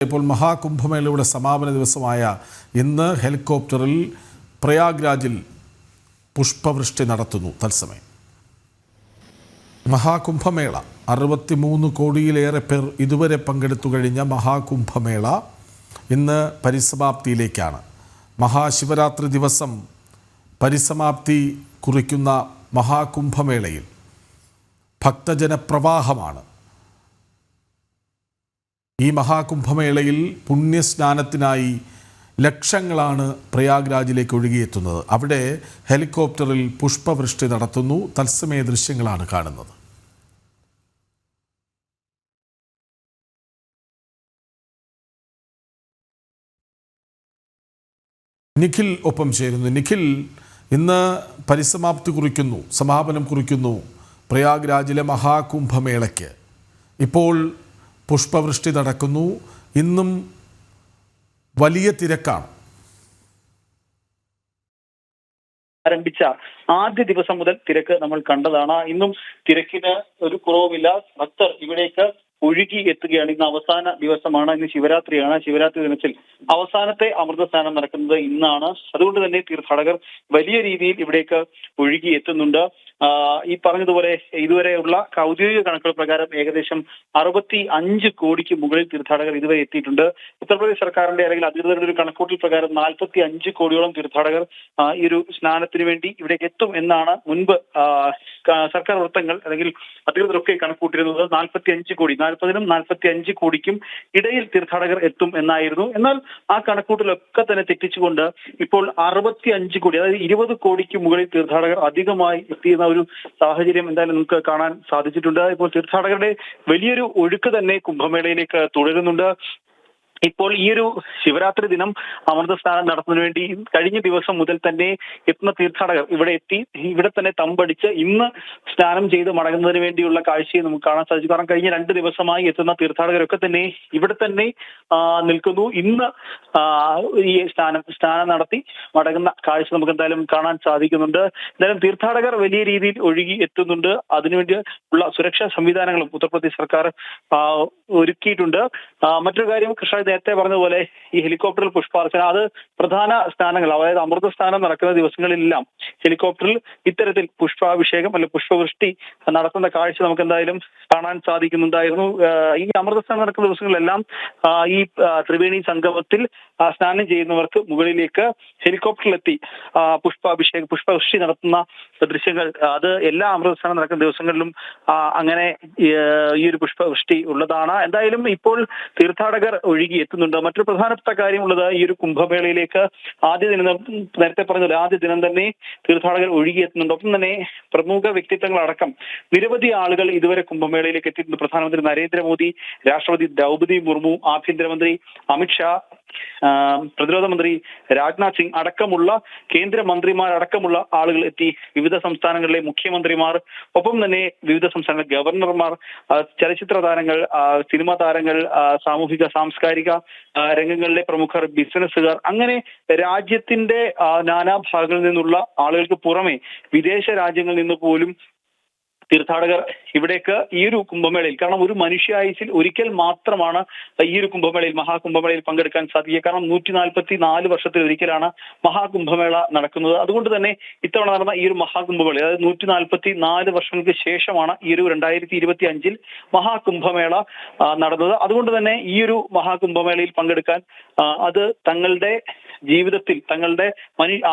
ഇപ്പോൾ മഹാകുംഭമേളയുടെ സമാപന ദിവസമായ ഇന്ന് ഹെലികോപ്റ്ററിൽ പ്രയാഗ്രാജിൽ പുഷ്പവൃഷ്ടി നടത്തുന്നു. തത്സമയം മഹാകുംഭമേള 63 കോടിയിലേറെ പേർ ഇതുവരെ പങ്കെടുത്തു കഴിഞ്ഞ മഹാകുംഭമേള ഇന്ന് പരിസമാപ്തിയിലേക്കാണ്. മഹാശിവരാത്രി ദിവസം പരിസമാപ്തി കുറിക്കുന്ന മഹാകുംഭമേളയിൽ ഭക്തജനപ്രവാഹമാണ്. ഈ മഹാകുംഭമേളയിൽ പുണ്യസ്നാനത്തിനായി ലക്ഷങ്ങളാണ് പ്രയാഗ്രാജിലേക്ക് ഒഴുകിയെത്തുന്നത്. അവിടെ ഹെലികോപ്റ്ററിൽ പുഷ്പവൃഷ്ടി നടത്തുന്നു. തത്സമയ ദൃശ്യങ്ങളാണ് കാണുന്നത്. നിഖിൽ ഒപ്പം ചേരുന്നു. നിഖിൽ, ഇന്ന് പരിസമാപ്തി കുറിക്കുന്നു, സമാപനം കുറിക്കുന്നു പ്രയാഗ്രാജിലെ മഹാകുംഭമേളയ്ക്ക്. ഇപ്പോൾ പുഷ്പവൃഷ്ടി നടക്കുന്നു. ഇന്നും വലിയ തിരക്കാണ്. ആരംഭിച്ച ആദ്യ ദിവസം മുതൽ തിരക്ക് നമ്മൾ കണ്ടതാണ്. ഇന്നും തിരക്കിന് ഒരു കുറവുമില്ല. ഭക്തർ ഇവിടേക്ക് ഒഴുകി എത്തുകയാണ്. ഇന്ന് അവസാന ദിവസമാണ്. ഇന്ന് ശിവരാത്രിയാണ്. ശിവരാത്രി ദിനത്തിൽ അവസാനത്തെ അമൃതസ്നാനം നടക്കുന്നത് ഇന്നാണ്. അതുകൊണ്ട് തന്നെ തീർത്ഥാടകർ വലിയ രീതിയിൽ ഇവിടേക്ക് ഒഴുകി എത്തുന്നുണ്ട്. ഈ പറഞ്ഞതുപോലെ ഇതുവരെയുള്ള ഔദ്യോഗിക കണക്കുകൾ പ്രകാരം ഏകദേശം 65 കോടിക്ക് മുകളിൽ തീർത്ഥാടകർ ഇതുവരെ എത്തിയിട്ടുണ്ട്. ഉത്തർപ്രദേശ് സർക്കാരിന്റെ അല്ലെങ്കിൽ അധികൃതരുടെ ഒരു കണക്കൂട്ടൽ പ്രകാരം 45 കോടിയോളം തീർത്ഥാടകർ ഈ ഒരു സ്നാനത്തിന് വേണ്ടി ഇവിടേക്ക് എത്തും എന്നാണ് മുൻപ് സർക്കാർ വൃത്തങ്ങൾ അല്ലെങ്കിൽ അധികൃതരൊക്കെ കണക്കൂട്ടിരുന്നത്. 45 കോടി, 40നും 45 കോടിക്കും ഇടയിൽ തീർത്ഥാടകർ എത്തും എന്നായിരുന്നു. എന്നാൽ ആ കണക്കൂട്ടലൊക്കെ തന്നെ തെറ്റിച്ചുകൊണ്ട് ഇപ്പോൾ 65 കോടി, അതായത് 20 കോടിക്ക് മുകളിൽ തീർത്ഥാടകർ അധികമായി എത്തിയുന്ന ഒരു സാഹചര്യം എന്തായാലും നമുക്ക് കാണാൻ സാധിച്ചിട്ടുണ്ട്. ഇപ്പോൾ തീർത്ഥാടകരുടെ വലിയൊരു ഒഴുക്ക് തന്നെ കുംഭമേളയിലേക്ക് തുടരുന്നുണ്ട്. ഇപ്പോൾ ഈ ഒരു ശിവരാത്രി ദിനം അമൃതസ്നാനം നടത്തുന്നതിന് വേണ്ടി കഴിഞ്ഞ ദിവസം മുതൽ തന്നെ എത്തുന്ന തീർത്ഥാടകർ ഇവിടെ എത്തി ഇവിടെ തന്നെ തമ്പടിച്ച് ഇന്ന് സ്നാനം ചെയ്ത് മടങ്ങുന്നതിന് വേണ്ടിയുള്ള കാഴ്ചയെ നമുക്ക് കാണാൻ സാധിച്ചു. കാരണം കഴിഞ്ഞ 2 ദിവസമായി എത്തുന്ന തീർത്ഥാടകരൊക്കെ തന്നെ ഇവിടെ തന്നെ നിൽക്കുന്നു. ഇന്ന് ഈ സ്നാനം നടത്തി മടങ്ങുന്ന കാഴ്ച നമുക്ക് എന്തായാലും കാണാൻ സാധിക്കുന്നുണ്ട്. എന്തായാലും തീർത്ഥാടകർ വലിയ രീതിയിൽ ഒഴുകി എത്തുന്നുണ്ട്. അതിനുവേണ്ടി ഉള്ള സുരക്ഷാ സംവിധാനങ്ങളും ഉത്തർപ്രദേശ് സർക്കാർ ഒരുക്കിയിട്ടുണ്ട്. മറ്റൊരു കാര്യം, കൃഷ്ണ നേരത്തെ പറഞ്ഞതുപോലെ ഈ ഹെലികോപ്റ്ററിൽ പുഷ്പാർച്ചന, അത് പ്രധാന സ്നാനങ്ങൾ, അതായത് അമൃത സ്നാനം നടക്കുന്ന ദിവസങ്ങളിലെല്ലാം ഹെലികോപ്റ്ററിൽ ഇത്തരത്തിൽ പുഷ്പാഭിഷേകം അല്ലെങ്കിൽ പുഷ്പവൃഷ്ടി നടത്തുന്ന കാഴ്ച നമുക്ക് എന്തായാലും കാണാൻ സാധിക്കുന്നുണ്ടായിരുന്നു. ഈ അമൃത സ്നാനം നടക്കുന്ന ദിവസങ്ങളിലെല്ലാം ഈ ത്രിവേണി സംഗമത്തിൽ സ്നാനം ചെയ്യുന്നവർക്ക് മുകളിലേക്ക് ഹെലികോപ്റ്ററിലെത്തി പുഷ്പവൃഷ്ടി നടത്തുന്ന ദൃശ്യങ്ങൾ, അത് എല്ലാ അമൃത സ്നാനം നടക്കുന്ന ദിവസങ്ങളിലും അങ്ങനെ ഈ ഒരു പുഷ്പവൃഷ്ടി ഉള്ളതാണ്. എന്തായാലും ഇപ്പോൾ തീർത്ഥാടകർ ഒഴുകി എത്തുന്നുണ്ട്. മറ്റൊരു പ്രധാനപ്പെട്ട കാര്യമുള്ളത്, ഈ ഒരു കുംഭമേളയിലേക്ക് ആദ്യ ദിനം, നേരത്തെ പറഞ്ഞത് ആദ്യ ദിനം തന്നെ തീർത്ഥാടകർ ഒഴുകി എത്തുന്നുണ്ട്. ഒപ്പം തന്നെ പ്രമുഖ വ്യക്തിത്വങ്ങളടക്കം നിരവധി ആളുകൾ ഇതുവരെ കുംഭമേളയിലേക്ക് എത്തിയിട്ടുണ്ട്. പ്രധാനമന്ത്രി നരേന്ദ്രമോദി, രാഷ്ട്രപതി ദ്രൗപദി മുർമു, ആഭ്യന്തരമന്ത്രി അമിത്ഷാ, പ്രതിരോധ മന്ത്രി രാജ്നാഥ് സിംഗ് അടക്കമുള്ള കേന്ദ്രമന്ത്രിമാരടക്കമുള്ള ആളുകൾ എത്തി. വിവിധ സംസ്ഥാനങ്ങളിലെ മുഖ്യമന്ത്രിമാർ, ഒപ്പം തന്നെ വിവിധ സംസ്ഥാനങ്ങളിലെ ഗവർണർമാർ, ചലച്ചിത്ര താരങ്ങൾ, സിനിമാ താരങ്ങൾ, സാമൂഹിക സാംസ്കാരിക രംഗങ്ങളിലെ പ്രമുഖർ, ബിസിനസ്സുകാർ, അങ്ങനെ രാജ്യത്തിന്റെ നാനാഭാഗങ്ങളിൽ നിന്നുള്ള ആളുകൾക്ക് പുറമെ വിദേശ രാജ്യങ്ങളിൽ നിന്ന് പോലും തീർത്ഥാടകർ ഇവിടേക്ക് ഈ ഒരു കുംഭമേളയിൽ, കാരണം ഒരു മനുഷ്യായുസിൽ ഒരിക്കൽ മാത്രമാണ് ഈ ഒരു കുംഭമേളയിൽ, മഹാകുംഭമേളയിൽ പങ്കെടുക്കാൻ സാധിക്കുക. കാരണം 144 വർഷത്തിൽ ഒരിക്കലാണ് മഹാകുംഭമേള നടക്കുന്നത്. അതുകൊണ്ട് തന്നെ ഇത്തവണ നടന്ന ഈ ഒരു മഹാകുംഭമേള, അതായത് 144 വർഷങ്ങൾക്ക് ശേഷമാണ് ഈ ഒരു 2025 മഹാകുംഭമേള നടന്നത്. അതുകൊണ്ട് തന്നെ ഈ ഒരു മഹാകുംഭമേളയിൽ പങ്കെടുക്കാൻ അത് തങ്ങളുടെ ജീവിതത്തിൽ, തങ്ങളുടെ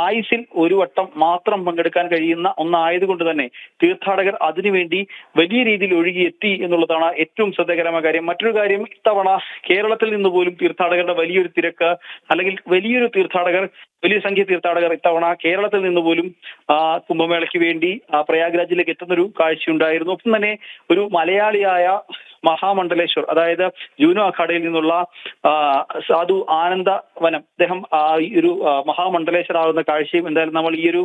ആയുസിൽ ഒരു വട്ടം മാത്രം പങ്കെടുക്കാൻ കഴിയുന്ന ഒന്നായതുകൊണ്ട് തന്നെ തീർത്ഥാടകർ അതിനുവേണ്ടി വലിയ രീതിയിൽ ഒഴുകിയെത്തി എന്നുള്ളതാണ് ഏറ്റവും ശ്രദ്ധേയകരമായ കാര്യം. മറ്റൊരു കാര്യം, ഇത്തവണ കേരളത്തിൽ നിന്ന് പോലും തീർത്ഥാടകരുടെ വലിയൊരു തിരക്ക്, അല്ലെങ്കിൽ വലിയ സംഖ്യ തീർത്ഥാടകർ ഇത്തവണ കേരളത്തിൽ നിന്ന് പോലും കുംഭമേളയ്ക്ക് വേണ്ടി പ്രയാഗ്രാജിലേക്ക് എത്തുന്നൊരു കാഴ്ചയുണ്ടായിരുന്നു. ഒപ്പം തന്നെ ഒരു മലയാളിയായ മഹാമണ്ഡലേശ്വർ, അതായത് ജൂനോ അഖാഡയിൽ നിന്നുള്ള സാധു ആനന്ദവനം, അദ്ദേഹം ഈ ഒരു മഹാമണ്ഡലേശ്വർ ആകുന്ന കാഴ്ചയും എന്തായാലും നമ്മൾ ഈ ഒരു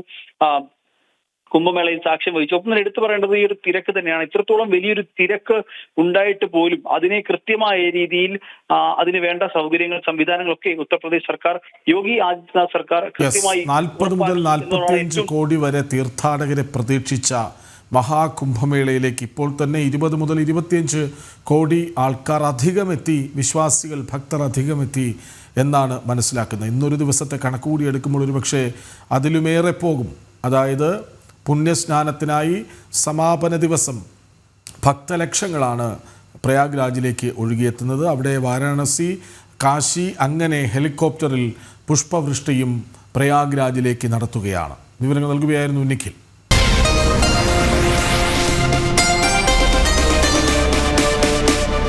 കുംഭമേളയിൽ സാക്ഷ്യം വഹിച്ചു. ഒപ്പം തന്നെ എടുത്തു പറയേണ്ടത് ഈ ഒരു തിരക്ക് തന്നെയാണ്. ഇത്രത്തോളം വലിയൊരു തിരക്ക് ഉണ്ടായിട്ട് പോലും അതിനെ കൃത്യമായ രീതിയിൽ അതിന് വേണ്ട സൗകര്യങ്ങൾ, സംവിധാനങ്ങളൊക്കെ ഉത്തർപ്രദേശ് സർക്കാർ, യോഗി ആദിത്യനാഥ് സർക്കാർ കൃത്യമായി 40 മുതൽ 45 കോടി വരെ തീർത്ഥാടകരെ പ്രതീക്ഷിച്ച മഹാകുംഭമേളയിലേക്ക് ഇപ്പോൾ തന്നെ 20 മുതൽ 25 കോടി ആൾക്കാർ അധികമെത്തി, വിശ്വാസികൾ ഭക്തർ അധികമെത്തി എന്നാണ് മനസ്സിലാക്കുന്നത്. ഇന്നൊരു ദിവസത്തെ കണക്ക് കൂടി എടുക്കുമ്പോൾ ഒരുപക്ഷെ അതിലുമേറെ പോകും. അതായത് പുണ്യസ്നാനത്തിനായി സമാപന ദിവസം ഭക്തലക്ഷങ്ങളാണ് പ്രയാഗ്രാജിലേക്ക് ഒഴുകിയെത്തുന്നത്. അവിടെ വാരാണസി, കാശി അങ്ങനെ ഹെലികോപ്റ്ററിൽ പുഷ്പവൃഷ്ടിയും പ്രയാഗ്രാജിലേക്ക് നടത്തുകയാണ്. വിവരങ്ങൾ നൽകുകയായിരുന്നു നിഖിൽ.